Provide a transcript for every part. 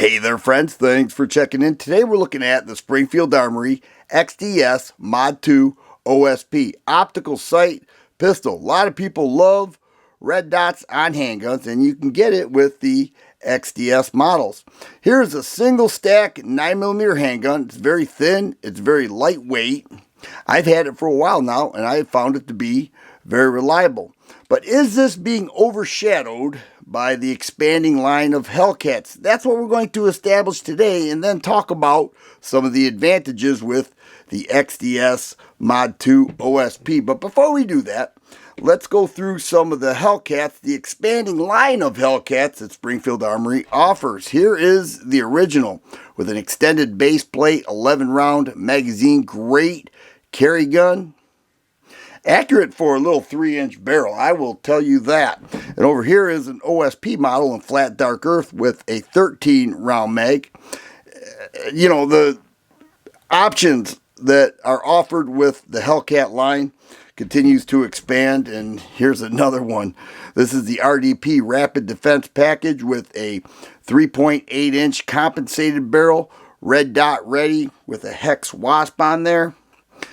Hey there friends, thanks for checking in. Today we're looking at the Springfield Armory XDS Mod 2 OSP optical sight pistol. A lot of people love red dots on handguns, and you can get it with the XDS models. Here's a single stack 9mm handgun. It's very thin, it's very lightweight. I've had it for a while now and I have found it to be very reliable. But is this being overshadowed by the expanding line of Hellcats? That's what we're going to establish today, and then talk about some of the advantages with the XDS Mod 2 OSP. But before we do that, let's go through some of the Hellcats, the expanding line of Hellcats that Springfield Armory offers. Here is the original with an extended base plate, 11-round magazine, great carry gun. Accurate for a little 3-inch barrel, I will tell you that. And over here is an OSP model in flat dark earth with a 13-round mag. You know, the options that are offered with the Hellcat line continues to expand, and here's another one. This is the RDP Rapid Defense Package with a 3.8-inch compensated barrel, red dot ready with a hex wasp on there.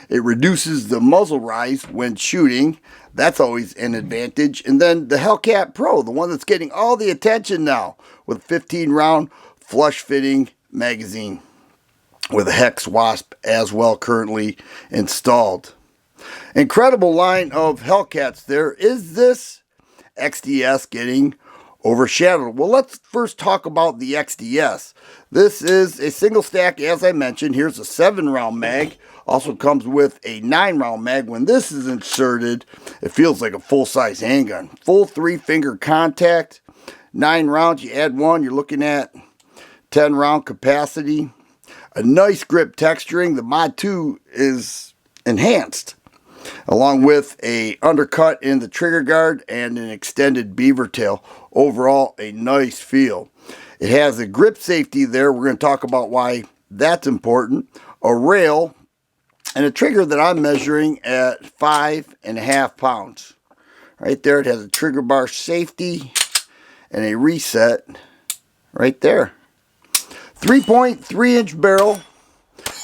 It reduces the muzzle rise when shooting. That's always an advantage. And then the Hellcat Pro, the one that's getting all the attention now, with 15-round flush-fitting magazine with a hex wasp as well currently installed. Incredible line of Hellcats there. Is this XDS getting overshadowed? Well, let's first talk about the XDS. This is a single stack, as I mentioned. Here's a 7-round mag. Also comes with a 9-round mag. When this is inserted, it feels like a full-size handgun. Full 3-finger contact, 9 rounds. You add one, you're looking at 10-round capacity. A nice grip texturing. The Mod 2 is enhanced, along with a undercut in the trigger guard and an extended beaver tail. Overall, a nice feel. It has a grip safety there. We're going to talk about why that's important. A rail and a trigger that I'm measuring at 5.5 pounds. Right there, it has a trigger bar safety and a reset right there. 3.3-inch barrel,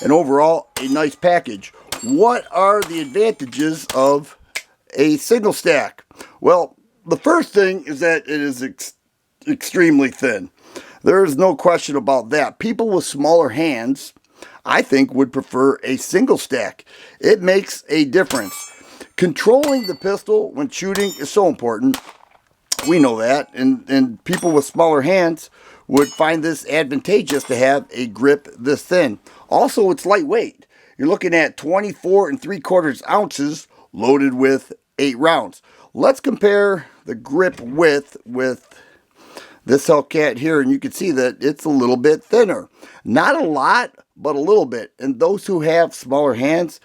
and overall, a nice package. What are the advantages of a single stack? Well, the first thing is that it is extremely thin. There is no question about that. People with smaller hands, I think, would prefer a single stack. It makes a difference. Controlling the pistol when shooting is so important. We know that. And people with smaller hands would find this advantageous to have a grip this thin. Also, it's lightweight. You're looking at 24.75 ounces loaded with 8 rounds. Let's compare the grip width with this Hellcat here, and you can see that it's a little bit thinner. Not a lot, but a little bit. And those who have smaller hands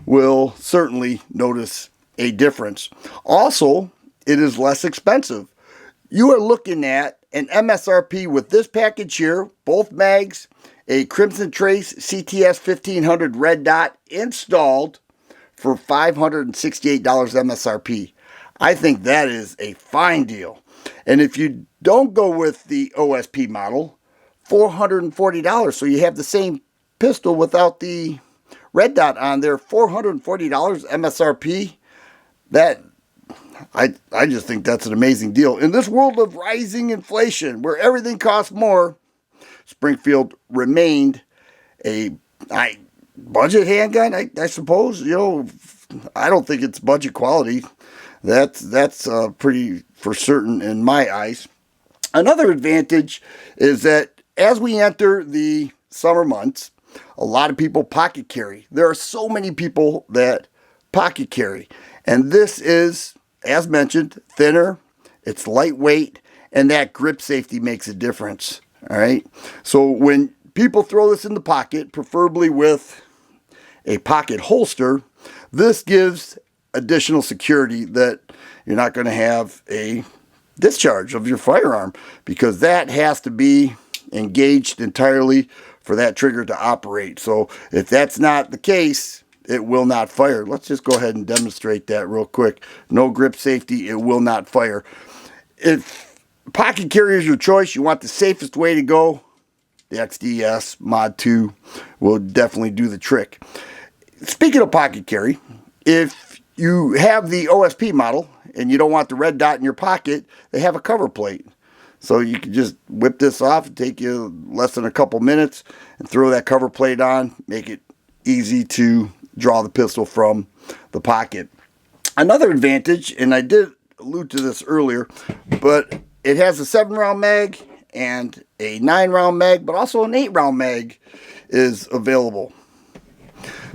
will certainly notice a difference. Also, it is less expensive. You are looking at an MSRP with this package here, both mags, a Crimson Trace CTS 1500 red dot installed, for $568 MSRP. I think that is a fine deal. And if you don't go with the OSP model, $440. So you have the same pistol without the red dot on there. $440 MSRP. That, I just think that's an amazing deal. In this world of rising inflation, where everything costs more, Springfield remained a budget handgun, I suppose. You know, I don't think it's budget quality. That's pretty for certain in my eyes. Another advantage is that as we enter the summer months, a lot of people pocket carry. There are so many people that pocket carry. And this is, as mentioned, thinner, it's lightweight, and that grip safety makes a difference. All right. So when people throw this in the pocket, preferably with a pocket holster, this gives additional security that you're not going to have a discharge of your firearm, because that has to be engaged entirely for that trigger to operate. So if that's not the case, it will not fire. Let's just go ahead and demonstrate that real quick. No grip safety, it will not fire. If pocket carrier is your choice, you want the safest way to go, the XDS Mod 2 will definitely do the trick. Speaking of pocket carry, if you have the OSP model and you don't want the red dot in your pocket, they have a cover plate. So you can just whip this off, and take you less than a couple minutes, and throw that cover plate on, make it easy to draw the pistol from the pocket. Another advantage, and I did allude to this earlier, but it has a 7-round mag and a 9-round mag, but also an 8-round mag is available.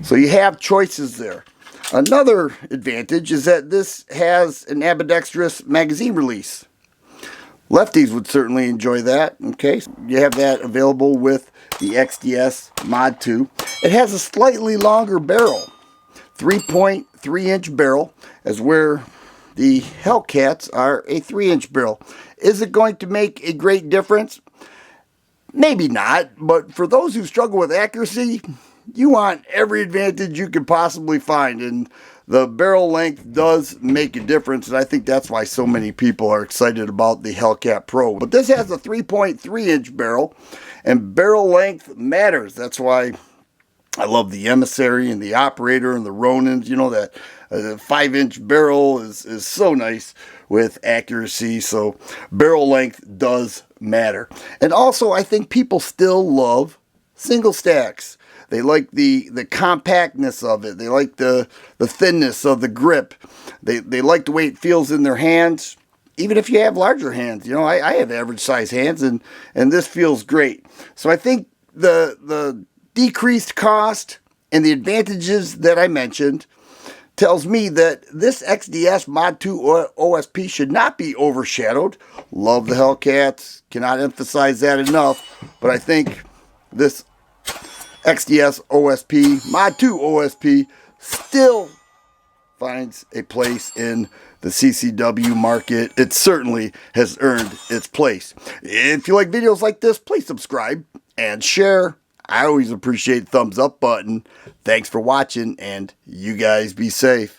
So you have choices there. Another advantage is that this has an ambidextrous magazine release. Lefties would certainly enjoy that. Okay, so you have that available with the XDS Mod 2. It has a slightly longer barrel, 3.3-inch barrel, as where the Hellcats are a 3-inch barrel. Is it going to make a great difference? Maybe not, but for those who struggle with accuracy, you want every advantage you can possibly find, and the barrel length does make a difference, and I think that's why so many people are excited about the Hellcat Pro. But this has a 3.3-inch barrel, and barrel length matters. That's why I love the Emissary and the Operator and the Ronins. You know, that 5-inch barrel is so nice with accuracy, so barrel length does matter. And also, I think people still love single stacks. They like the compactness of it. They like the thinness of the grip. They like the way it feels in their hands, even if you have larger hands. You know, I have average size hands, and this feels great. So I think the decreased cost and the advantages that I mentioned tells me that this XDS Mod 2 OSP should not be overshadowed. Love the Hellcats. Cannot emphasize that enough. But I think this XDS OSP, Mod 2 OSP, still finds a place in the CCW market. It certainly has earned its place. If you like videos like this, please subscribe and share. I always appreciate the thumbs up button. Thanks for watching, and you guys be safe.